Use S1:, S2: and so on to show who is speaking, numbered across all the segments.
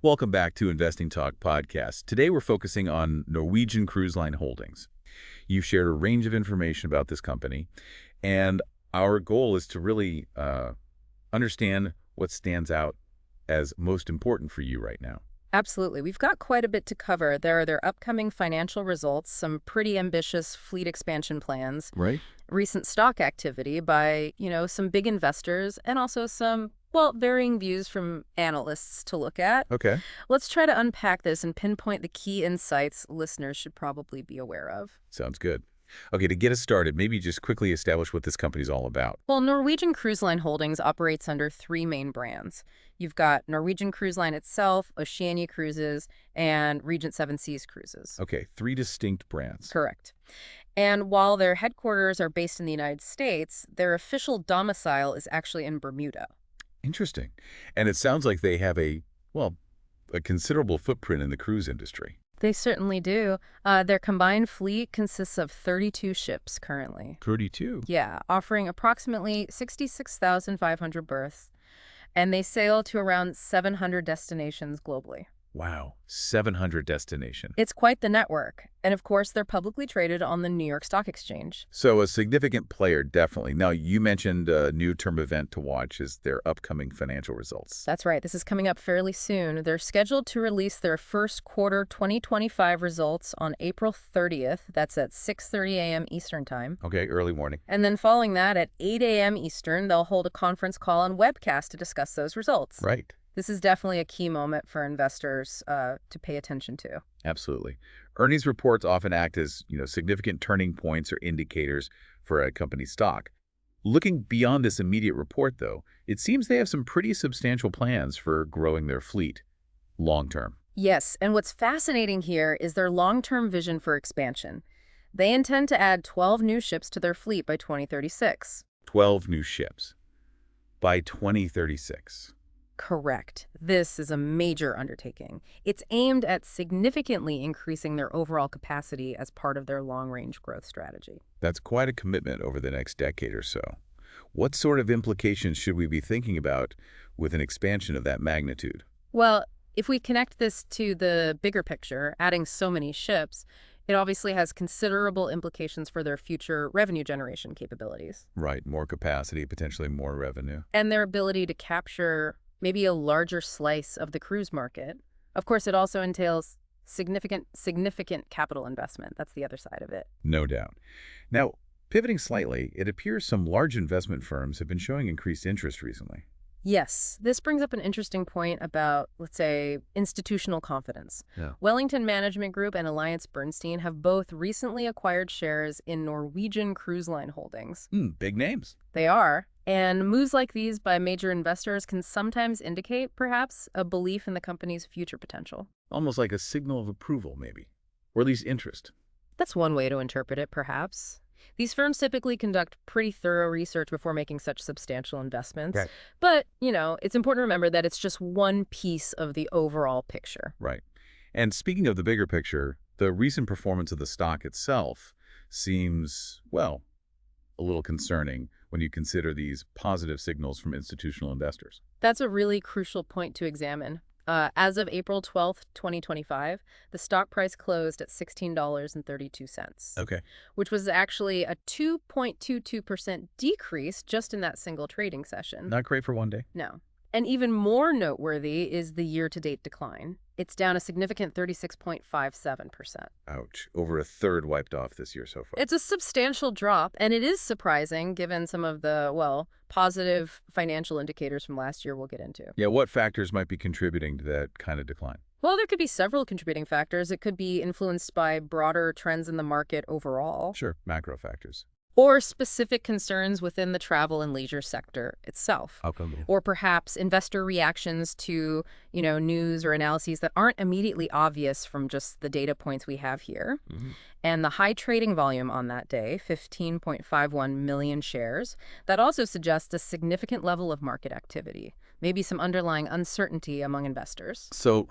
S1: Welcome back to Investing Talk Podcast. Today we're focusing on Norwegian Cruise Line Holdings. You've shared a range of information about this company, and our goal is to really understand what stands out as most important for you right now.
S2: Absolutely. We've got quite a bit to cover. There are their upcoming financial results, some pretty ambitious fleet expansion plans,
S1: Right?
S2: recent stock activity by, some big investors, and also some, varying views from analysts to look at.
S1: Okay.
S2: Let's try to unpack this and pinpoint the key insights listeners should probably be aware of.
S1: Sounds good. Okay, to get us started, maybe just quickly establish what this company's all about.
S2: Well, Norwegian Cruise Line Holdings operates under three main brands. You've got Norwegian Cruise Line itself, Oceania Cruises, and Regent Seven Seas Cruises.
S1: Okay, three distinct brands.
S2: Correct. And while their headquarters are based in the United States, their official domicile is actually in Bermuda.
S1: Interesting. And it sounds like they have a considerable footprint in the cruise industry.
S2: They certainly do. Their combined fleet consists of 32 ships currently.
S1: 32.
S2: Yeah, offering approximately 66,500 berths, and they sail to around 700 destinations globally.
S1: Wow, 700 destination.
S2: It's quite the network. And of course, they're publicly traded on the New York Stock Exchange.
S1: So a significant player, definitely. Now, you mentioned a new term event to watch is their upcoming financial results.
S2: That's right. This is coming up fairly soon. They're scheduled to release their first quarter 2025 results on April 30th. That's at 6:30 a.m. Eastern Time.
S1: Okay, early morning.
S2: And then following that, at 8 a.m. Eastern, they'll hold a conference call and webcast to discuss those results.
S1: Right.
S2: This is definitely a key moment for investors to pay attention to.
S1: Absolutely. Earnings reports often act as, significant turning points or indicators for a company's stock. Looking beyond this immediate report, though, it seems they have some pretty substantial plans for growing their fleet long term.
S2: Yes, and what's fascinating here is their long-term vision for expansion. They intend to add 12 new ships to their fleet by 2036.
S1: 12 new ships by 2036.
S2: Correct. This is a major undertaking. It's aimed at significantly increasing their overall capacity as part of their long-range growth strategy.
S1: That's quite a commitment over the next decade or so. What sort of implications should we be thinking about with an expansion of that magnitude?
S2: Well, if we connect this to the bigger picture, adding so many ships, it obviously has considerable implications for their future revenue generation capabilities.
S1: Right, more capacity, potentially more revenue.
S2: And their ability to capture maybe a larger slice of the cruise market. Of course, it also entails significant capital investment. That's the other side of it.
S1: No doubt. Now, pivoting slightly, it appears some large investment firms have been showing increased interest recently.
S2: Yes, this brings up an interesting point about, let's say, institutional confidence.
S1: Yeah.
S2: Wellington Management Group and AllianceBernstein have both recently acquired shares in Norwegian Cruise Line Holdings.
S1: Big names.
S2: They are. And moves like these by major investors can sometimes indicate, perhaps, a belief in the company's future potential.
S1: Almost like a signal of approval, maybe. Or at least interest.
S2: That's one way to interpret it, perhaps. These firms typically conduct pretty thorough research before making such substantial investments.
S1: Okay.
S2: But, it's important to remember that it's just one piece of the overall picture.
S1: Right. And speaking of the bigger picture, the recent performance of the stock itself seems, a little concerning when you consider these positive signals from institutional investors.
S2: That's a really crucial point to examine. As of April 12th, 2025, the stock price closed at $16.32.
S1: Okay.
S2: Which was actually a 2.22% decrease just in that single trading session.
S1: Not great for one day.
S2: No. And even more noteworthy is the year-to-date decline. It's down a significant 36.57%.
S1: Ouch. Over a third wiped off this year so far.
S2: It's a substantial drop, and it is surprising given some of the, positive financial indicators from last year we'll get into.
S1: Yeah, what factors might be contributing to that kind of decline?
S2: Well, there could be several contributing factors. It could be influenced by broader trends in the market overall.
S1: Sure, macro factors.
S2: Or specific concerns within the travel and leisure sector itself.
S1: How come?
S2: Or perhaps investor reactions to, news or analyses that aren't immediately obvious from just the data points we have here.
S1: Mm-hmm.
S2: And the high trading volume on that day, 15.51 million shares, that also suggests a significant level of market activity, maybe some underlying uncertainty among investors.
S1: So,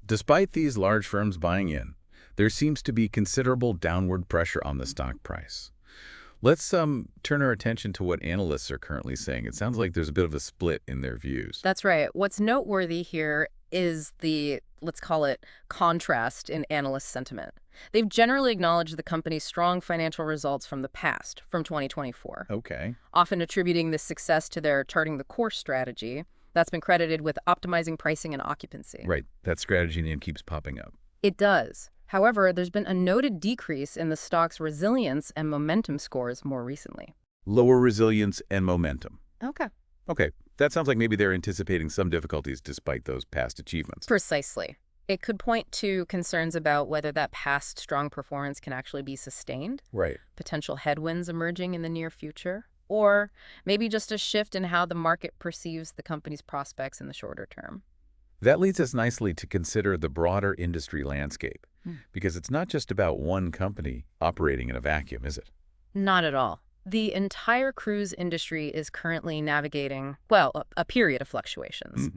S1: despite these large firms buying in, there seems to be considerable downward pressure on the stock price. Let's turn our attention to what analysts are currently saying. It sounds like there's a bit of a split in their views.
S2: That's right. What's noteworthy here is the, let's call it, contrast in analyst sentiment. They've generally acknowledged the company's strong financial results from the past, from 2024,
S1: Okay.
S2: often attributing this success to their charting the course strategy that's been credited with optimizing pricing and occupancy.
S1: Right. That strategy name keeps popping up.
S2: It does. However, there's been a noted decrease in the stock's resilience and momentum scores more recently.
S1: Lower resilience and momentum.
S2: Okay.
S1: Okay. That sounds like maybe they're anticipating some difficulties despite those past achievements.
S2: Precisely. It could point to concerns about whether that past strong performance can actually be sustained,
S1: Right.
S2: potential headwinds emerging in the near future, or maybe just a shift in how the market perceives the company's prospects in the shorter term.
S1: That leads us nicely to consider the broader industry landscape, because it's not just about one company operating in a vacuum, is it?
S2: Not at all. The entire cruise industry is currently navigating, well, a period of fluctuations.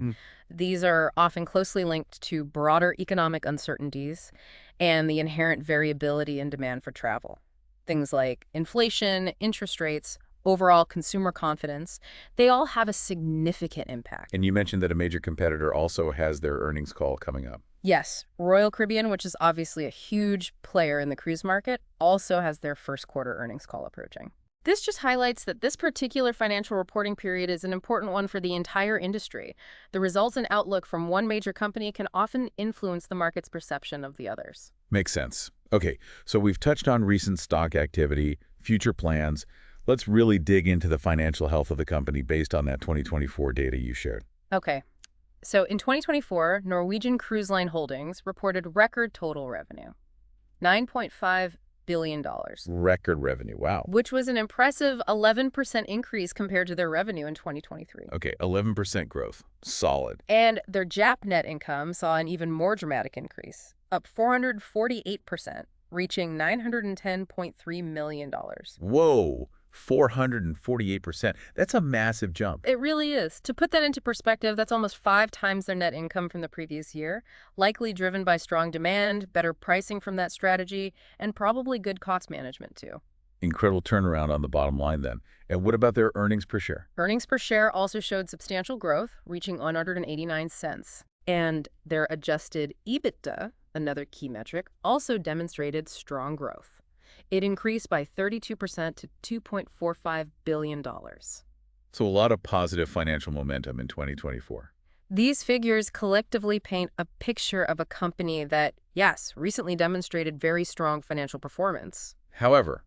S2: These are often closely linked to broader economic uncertainties and the inherent variability in demand for travel. Things like inflation, interest rates, overall consumer confidence, they all have a significant impact.
S1: And you mentioned that a major competitor also has their earnings call coming up.
S2: Yes, Royal Caribbean, which is obviously a huge player in the cruise market, also has their first quarter earnings call approaching. This just highlights that this particular financial reporting period is an important one for the entire industry. The results and outlook from one major company can often influence the market's perception of the others.
S1: Makes sense. Okay, so we've touched on recent stock activity, future plans. Let's really dig into the financial health of the company based on that 2024 data you shared.
S2: Okay. So in 2024, Norwegian Cruise Line Holdings reported record total revenue, $9.5 billion,
S1: Record revenue, wow.
S2: which was an impressive 11% increase compared to their revenue in 2023.
S1: Okay, 11% growth. Solid.
S2: And their JAP net income saw an even more dramatic increase, up 448%, reaching $910.3 million.
S1: Whoa, 448%. That's a massive jump.
S2: It really is. To put that into perspective, that's almost 5 times their net income from the previous year, likely driven by strong demand, better pricing from that strategy, and probably good cost management too.
S1: Incredible turnaround on the bottom line then. And what about their earnings per share?
S2: Earnings per share also showed substantial growth, reaching 189 cents. And their adjusted EBITDA, another key metric, also demonstrated strong growth. It increased by 32% to $2.45 billion.
S1: So a lot of positive financial momentum in 2024.
S2: These figures collectively paint a picture of a company that, yes, recently demonstrated very strong financial performance.
S1: However,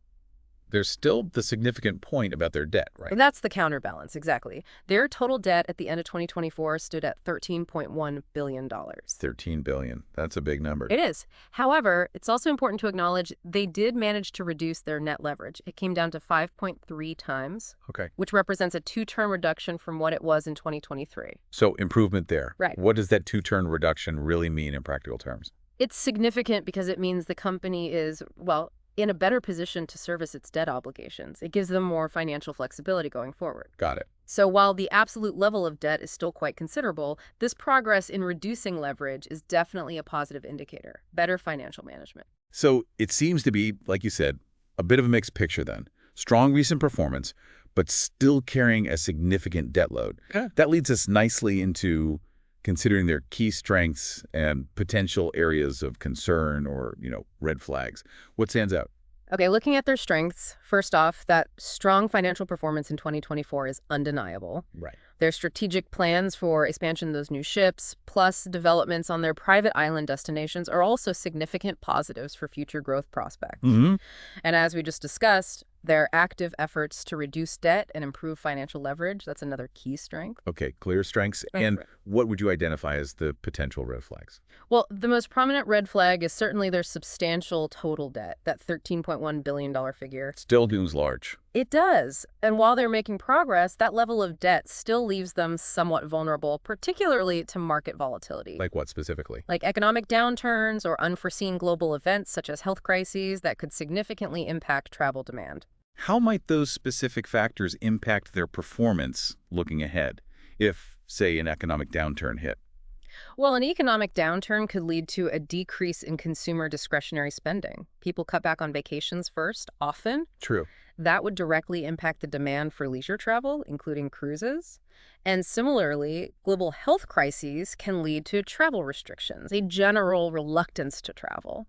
S1: there's still the significant point about their debt, right?
S2: That's the counterbalance, exactly. Their total debt at the end of 2024 stood at $13.1 billion.
S1: $13 billion. That's a big number.
S2: It is. However, it's also important to acknowledge they did manage to reduce their net leverage. It came down to 5.3 times,
S1: Okay.
S2: which represents a 2-turn reduction from what it was in 2023.
S1: So improvement there.
S2: Right.
S1: What does that 2-turn reduction really mean in practical terms?
S2: It's significant because it means the company is, well, in a better position to service its debt obligations. It gives them more financial flexibility going forward.
S1: Got it.
S2: So while the absolute level of debt is still quite considerable, this progress in reducing leverage is definitely a positive indicator. Better financial management.
S1: So it seems to be, like you said, a bit of a mixed picture then. Strong recent performance, but still carrying a significant debt load. That leads us nicely into considering their key strengths and potential areas of concern or, red flags. What stands out?
S2: Okay, looking at their strengths, first off, that strong financial performance in 2024 is undeniable.
S1: Right.
S2: Their strategic plans for expansion of those new ships, plus developments on their private island destinations, are also significant positives for future growth prospects.
S1: Mm-hmm.
S2: And as we just discussed, their active efforts to reduce debt and improve financial leverage, that's another key strength.
S1: Okay, clear strengths. And what would you identify as the potential red flags?
S2: Well, the most prominent red flag is certainly their substantial total debt, that $13.1 billion figure.
S1: Still looms large.
S2: It does. And while they're making progress, that level of debt still leaves them somewhat vulnerable, particularly to market volatility.
S1: Like what specifically?
S2: Like economic downturns or unforeseen global events such as health crises that could significantly impact travel demand.
S1: How might those specific factors impact their performance looking ahead if, say, an economic downturn hit?
S2: Well, an economic downturn could lead to a decrease in consumer discretionary spending. People cut back on vacations first, often.
S1: True.
S2: That would directly impact the demand for leisure travel, including cruises. And similarly, global health crises can lead to travel restrictions, a general reluctance to travel.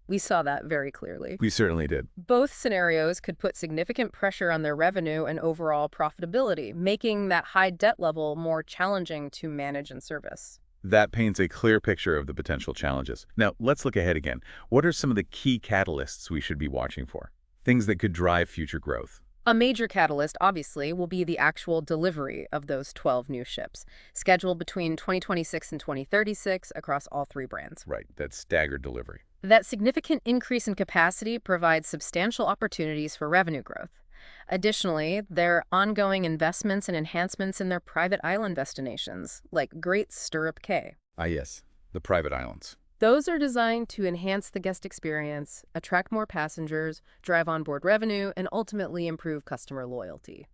S2: We saw that very clearly.
S1: We certainly did.
S2: Both scenarios could put significant pressure on their revenue and overall profitability, making that high debt level more challenging to manage and service.
S1: That paints a clear picture of the potential challenges. Now, let's look ahead again. What are some of the key catalysts we should be watching for? Things that could drive future growth.
S2: A major catalyst, obviously, will be the actual delivery of those 12 new ships, scheduled between 2026 and 2036 across all three brands.
S1: Right, that staggered delivery.
S2: That significant increase in capacity provides substantial opportunities for revenue growth. Additionally, there are ongoing investments and enhancements in their private island destinations, like Great Stirrup Cay.
S1: Ah, yes, the private islands.
S2: Those are designed to enhance the guest experience, attract more passengers, drive onboard revenue, and ultimately improve customer loyalty.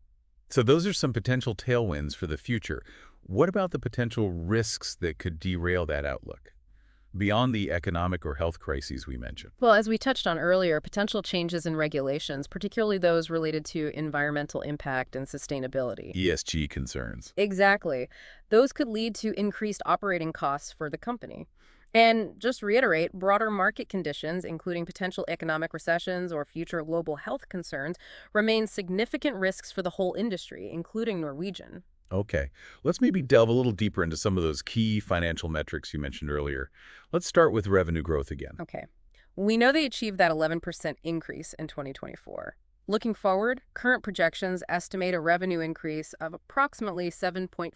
S1: So those are some potential tailwinds for the future. What about the potential risks that could derail that outlook? Beyond the economic or health crises we mentioned.
S2: Well, as we touched on earlier, potential changes in regulations, particularly those related to environmental impact and sustainability.
S1: ESG concerns.
S2: Exactly. Those could lead to increased operating costs for the company. And just reiterate, broader market conditions, including potential economic recessions or future global health concerns, remain significant risks for the whole industry, including Norwegian.
S1: Okay, let's maybe delve a little deeper into some of those key financial metrics you mentioned earlier. Let's start with revenue growth again.
S2: Okay. We know they achieved that 11% increase in 2024. Looking forward, current projections estimate a revenue increase of approximately 7.46%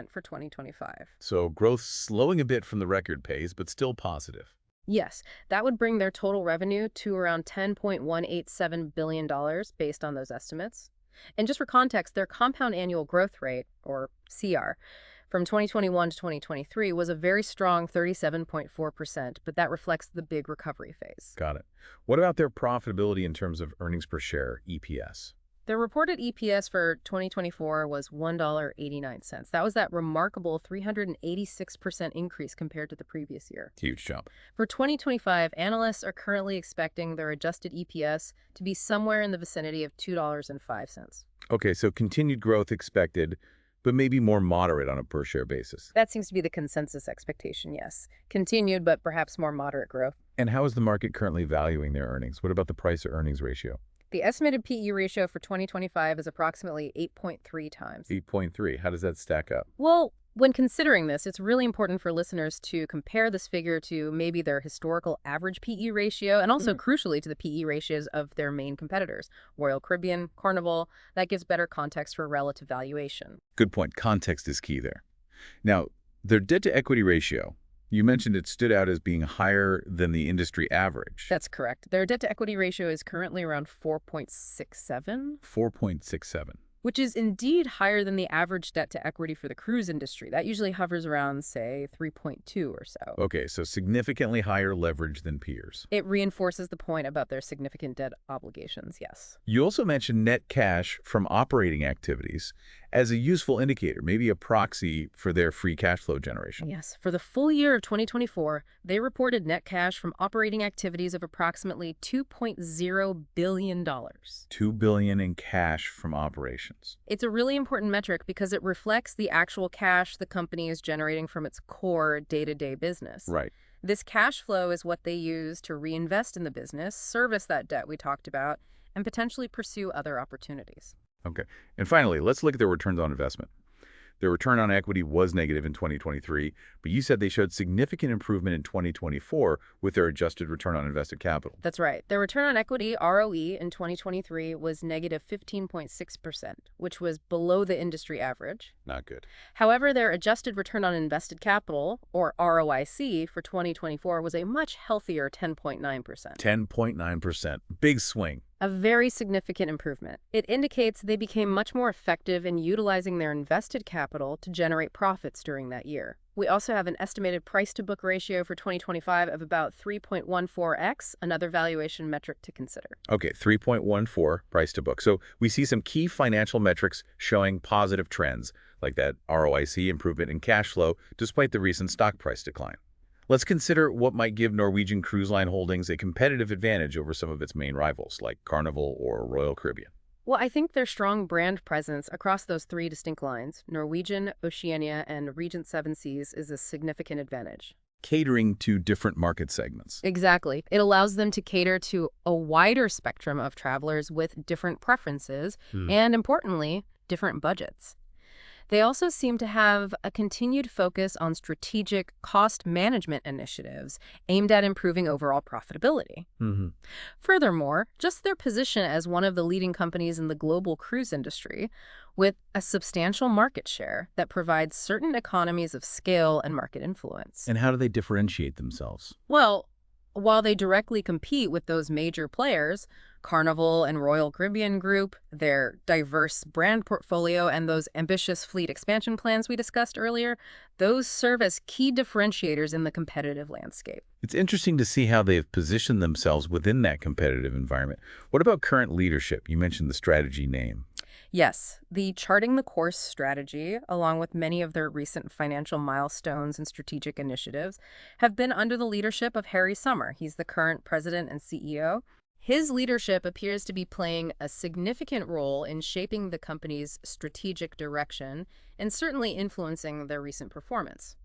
S2: for 2025.
S1: So growth slowing a bit from the record pace, but still positive.
S2: Yes, that would bring their total revenue to around $10.187 billion based on those estimates. And just for context, their compound annual growth rate, or CR, from 2021 to 2023 was a very strong 37.4%, but that reflects the big recovery phase.
S1: Got it. What about their profitability in terms of earnings per share, EPS?
S2: Their reported EPS for 2024 was $1.89. That was that remarkable 386% increase compared to the previous year.
S1: Huge jump.
S2: For 2025, analysts are currently expecting their adjusted EPS to be somewhere in the vicinity of $2.05.
S1: Okay, so continued growth expected, but maybe more moderate on a per-share basis.
S2: That seems to be the consensus expectation, yes. Continued, but perhaps more moderate growth.
S1: And how is the market currently valuing their earnings? What about the price-to-earnings ratio?
S2: The estimated PE ratio for 2025 is approximately 8.3 times.
S1: 8.3. How does that stack up?
S2: Well, when considering this, it's really important for listeners to compare this figure to maybe their historical average PE ratio and also, crucially, to the PE ratios of their main competitors, Royal Caribbean, Carnival. That gives better context for relative valuation.
S1: Good point. Context is key there. Now, their debt-to-equity ratio, you mentioned it stood out as being higher than the industry average.
S2: That's correct. Their debt-to-equity ratio is currently around 4.67.
S1: 4.67.
S2: Which is indeed higher than the average debt-to-equity for the cruise industry. That usually hovers around, say, 3.2 or so.
S1: Okay, so significantly higher leverage than peers.
S2: It reinforces the point about their significant debt obligations, yes.
S1: You also mentioned net cash from operating activities as a useful indicator, maybe a proxy for their free cash flow generation.
S2: Yes. For the full year of 2024, they reported net cash from operating activities of approximately $2.0 billion.
S1: $2 billion in cash from operations.
S2: It's a really important metric because it reflects the actual cash the company is generating from its core day-to-day business.
S1: Right.
S2: This cash flow is what they use to reinvest in the business, service that debt we talked about, and potentially pursue other opportunities.
S1: Okay. And finally, let's look at their returns on investment. Their return on equity was negative in 2023, but you said they showed significant improvement in 2024 with their adjusted return on invested capital.
S2: That's right. Their return on equity, ROE, in 2023 was negative 15.6%, which was below the industry average.
S1: Not good.
S2: However, their adjusted return on invested capital, or ROIC, for 2024 was a much healthier 10.9%.
S1: 10.9%. Big swing.
S2: A very significant improvement. It indicates they became much more effective in utilizing their invested capital to generate profits during that year. We also have an estimated price-to-book ratio for 2025 of about 3.14x, another valuation metric to consider.
S1: Okay, 3.14 price to book. So we see some key financial metrics showing positive trends, like that ROIC improvement in cash flow, despite the recent stock price decline. Let's consider what might give Norwegian Cruise Line Holdings a competitive advantage over some of its main rivals, like Carnival or Royal Caribbean.
S2: Well, I think their strong brand presence across those three distinct lines, Norwegian, Oceania, and Regent Seven Seas, is a significant advantage.
S1: Catering to different market segments.
S2: Exactly. It allows them to cater to a wider spectrum of travelers with different preferences and, importantly, different budgets. They also seem to have a continued focus on strategic cost management initiatives aimed at improving overall profitability. Furthermore, just their position as one of the leading companies in the global cruise industry, with a substantial market share that provides certain economies of scale and market influence.
S1: And how do they differentiate themselves?
S2: Well, while they directly compete with those major players, Carnival and Royal Caribbean Group, their diverse brand portfolio, and those ambitious fleet expansion plans we discussed earlier, those serve as key differentiators in the competitive landscape.
S1: It's interesting to see how they've positioned themselves within that competitive environment. What about current leadership? You mentioned the strategy name.
S2: Yes, the charting the course strategy, along with many of their recent financial milestones and strategic initiatives, have been under the leadership of Harry Sommer. He's the current president and CEO. His leadership appears to be playing a significant role in shaping the company's strategic direction and certainly influencing their recent performance.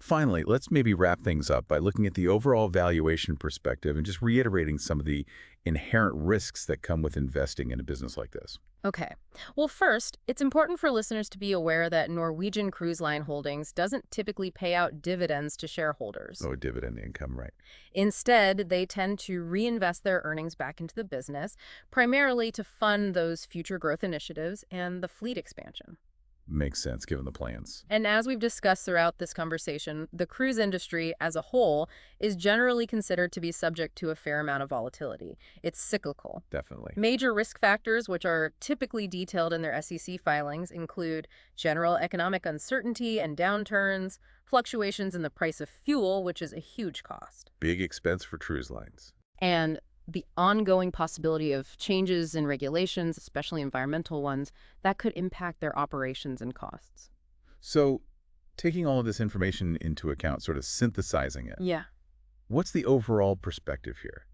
S1: Finally, let's maybe wrap things up by looking at the overall valuation perspective and just reiterating some of the inherent risks that come with investing in a business like this.
S2: Okay. Well, first, it's important for listeners to be aware that Norwegian Cruise Line Holdings doesn't typically pay out dividends to shareholders.
S1: Oh, dividend income, right.
S2: Instead, they tend to reinvest their earnings back into the business, primarily to fund those future growth initiatives and the fleet expansion.
S1: Makes sense, given the plans.
S2: And as we've discussed throughout this conversation, the cruise industry as a whole is generally considered to be subject to a fair amount of volatility. It's cyclical.
S1: Definitely.
S2: Major risk factors, which are typically detailed in their SEC filings, include general economic uncertainty and downturns, fluctuations in the price of fuel, which is a huge cost,
S1: Big expense for cruise lines.
S2: and the ongoing possibility of changes in regulations, especially environmental ones, that could impact their operations and costs.
S1: So, taking all of this information into account, sort of synthesizing it,
S2: Yeah.
S1: what's the overall perspective here?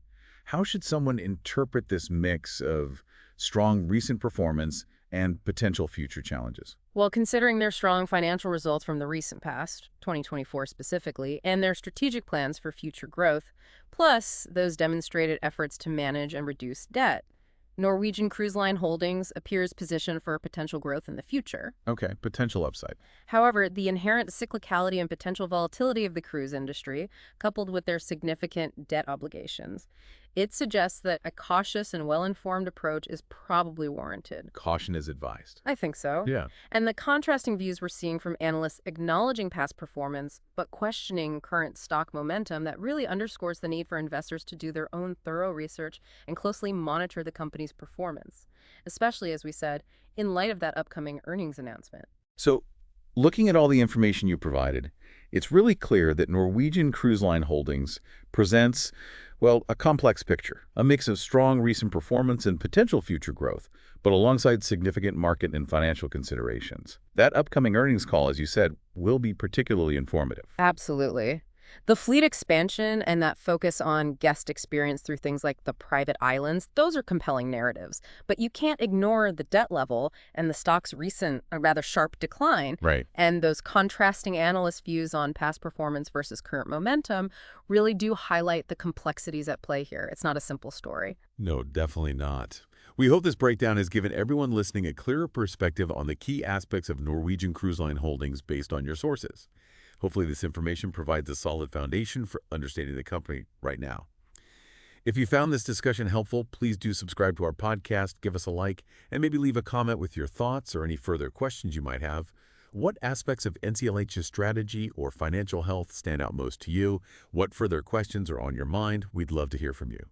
S1: How should someone interpret this mix of strong recent performance and potential future challenges?
S2: Well, considering their strong financial results from the recent past, 2024 specifically, and their strategic plans for future growth, plus those demonstrated efforts to manage and reduce debt, Norwegian Cruise Line Holdings appears positioned for potential growth in the future.
S1: Okay, potential upside.
S2: However, the inherent cyclicality and potential volatility of the cruise industry, coupled with their significant debt obligations, it suggests that a cautious and well-informed approach is probably warranted.
S1: Caution is advised.
S2: I think so.
S1: Yeah.
S2: And the contrasting views we're seeing from analysts acknowledging past performance, but questioning current stock momentum, that really underscores the need for investors to do their own thorough research and closely monitor the company's performance, especially, as we said, in light of that upcoming earnings announcement.
S1: So, looking at all the information you provided, it's really clear that Norwegian Cruise Line Holdings presents, well, a complex picture, a mix of strong recent performance and potential future growth, but alongside significant market and financial considerations. That upcoming earnings call, as you said, will be particularly informative.
S2: Absolutely. The fleet expansion and that focus on guest experience through things like the private islands, those are compelling narratives. But you can't ignore the debt level and the stock's recent, or rather sharp decline.
S1: Right.
S2: And those contrasting analyst views on past performance versus current momentum really do highlight the complexities at play here. It's not a simple story.
S3: No, definitely not. We hope this breakdown has given everyone listening a clearer perspective on the key aspects of Norwegian Cruise Line Holdings based on your sources. Hopefully this information provides a solid foundation for understanding the company right now. If you found this discussion helpful, please do subscribe to our podcast, give us a like, and maybe leave a comment with your thoughts or any further questions you might have. What aspects of NCLH's strategy or financial health stand out most to you? What further questions are on your mind? We'd love to hear from you.